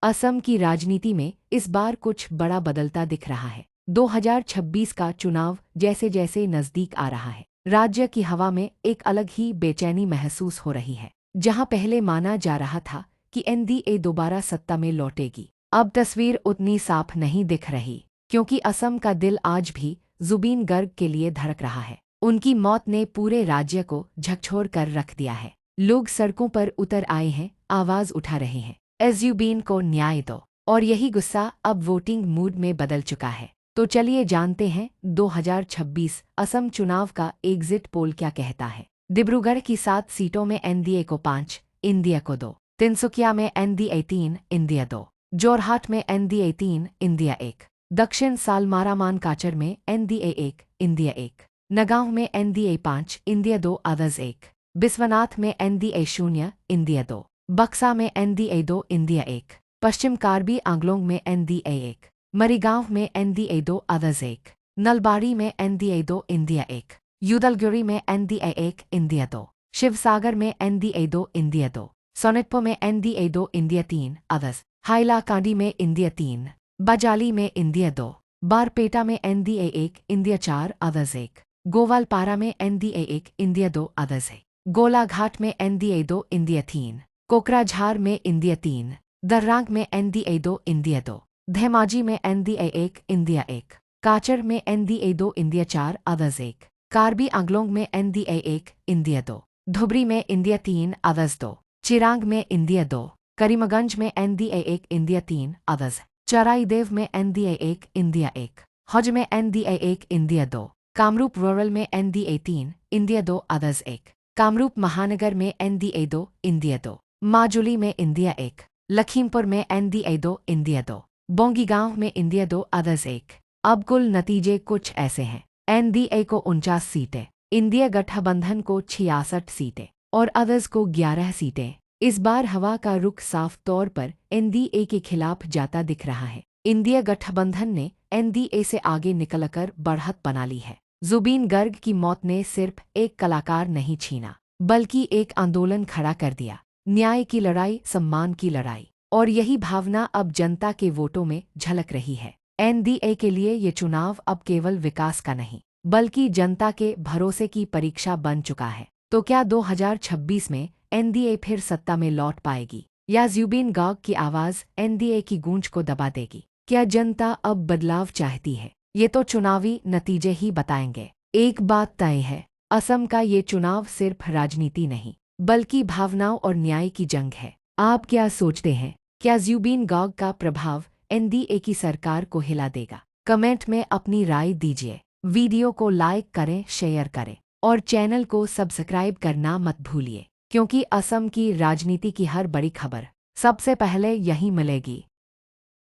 असम की राजनीति में इस बार कुछ बड़ा बदलता दिख रहा है। 2026 का चुनाव जैसे जैसे नजदीक आ रहा है, राज्य की हवा में एक अलग ही बेचैनी महसूस हो रही है। जहां पहले माना जा रहा था कि एनडीए दोबारा सत्ता में लौटेगी, अब तस्वीर उतनी साफ नहीं दिख रही, क्योंकि असम का दिल आज भी जुबीन गर्ग के लिए धड़क रहा है। उनकी मौत ने पूरे राज्य को झकझोर कर रख दिया है। लोग सड़कों पर उतर आए हैं, आवाज उठा रहे हैं, जुबीन को न्याय दो। और यही गुस्सा अब वोटिंग मूड में बदल चुका है। तो चलिए जानते हैं 2026 असम चुनाव का एग्जिट पोल क्या कहता है। डिब्रूगढ़ की 7 सीटों में एनडीए को 5, इंडिया को 2, तिनसुकिया में एनडीए 3, इंडिया 2, जोरहाट में एनडीए 3, इंडिया 1, दक्षिण सालमारामान काचर में एनडीए 1, इंडिया 1, नगांव में एनडीए 5, इंडिया 2, अदर्स 1, बिस्वनाथ में एनडीए 0, इंडिया 2, बक्सा में एनडीए 2, इंडिया 1, पश्चिम कार्बी आंगलोंग में एनडीए 1, मरीगांव में एनडीए 2, अदर्स 1, नलबाड़ी में एनडीए 2, इंडिया 1, यूदलगुरी में एनडीए 1, इंडिया 2, शिवसागर में एनडीए 2, इंडिया 2, सोनितपुर में एनडीए 2, इंडिया 3, अदर्स, हाइलाकांडी में इंडिया 3, बजाली में इंडिया 2, बारपेटा में एनडीए 1, इंडिया 4, अदर्स 1, गोवालपारा में एनडीए 1, इंडिया 2, अदर्स 1, गोलाघाट में एनडीए 2, इंडिया 3, कोकराझार में इंडिया 3, दर्रांग में एनडीए 2, इंडिया 2, धेमाजी में एनडीए 1, इंडिया 1, काचर में NDA 2, India 4, others 1, Karbi Anglong में एनडीए 1, इंडिया 2, धुबरी में इंडिया 3, अदर्स 2, चिरांग में इंडिया 2, करीमगंज में एनडीए 1, इंडिया 3, अदर्स, चराईदेव में एनडीए 1, इंडिया 1, हज में एनडीए 1, इंडिया 2, कामरूप रूरल में एनडीए 3, इंडिया 2, अदर्स 1, कामरूप महानगर में एनडीए 2, इंडिया 2, माजुली में इंडिया 1, लखीमपुर में एनडीए 2, इंडिया 2, बोंगीगांव में इंडिया 2, अदर्स 1। अब कुल नतीजे कुछ ऐसे हैं। एनडीए को 49 सीटें, इंडिया गठबंधन को 66 सीटें और अदर्स को 11 सीटें। इस बार हवा का रुख साफ तौर पर एनडीए के खिलाफ जाता दिख रहा है। इंडिया गठबंधन ने एनडीए से आगे निकलकर बढ़त बना ली है। जुबीन गर्ग की मौत ने सिर्फ एक कलाकार नहीं छीना, बल्कि एक आंदोलन खड़ा कर दिया। न्याय की लड़ाई, सम्मान की लड़ाई, और यही भावना अब जनता के वोटों में झलक रही है। एनडीए के लिए ये चुनाव अब केवल विकास का नहीं, बल्कि जनता के भरोसे की परीक्षा बन चुका है। तो क्या 2026 में एनडीए फिर सत्ता में लौट पाएगी, या जुबीन गर्ग की आवाज एनडीए की गूंज को दबा देगी? क्या जनता अब बदलाव चाहती है? ये तो चुनावी नतीजे ही बताएंगे। एक बात तय है, असम का ये चुनाव सिर्फ राजनीति नहीं, बल्कि भावनाओं और न्याय की जंग है। आप क्या सोचते हैं? क्या जुबीन गर्ग का प्रभाव एनडीए की सरकार को हिला देगा? कमेंट में अपनी राय दीजिए। वीडियो को लाइक करें, शेयर करें और चैनल को सब्सक्राइब करना मत भूलिए, क्योंकि असम की राजनीति की हर बड़ी खबर सबसे पहले यहीं मिलेगी।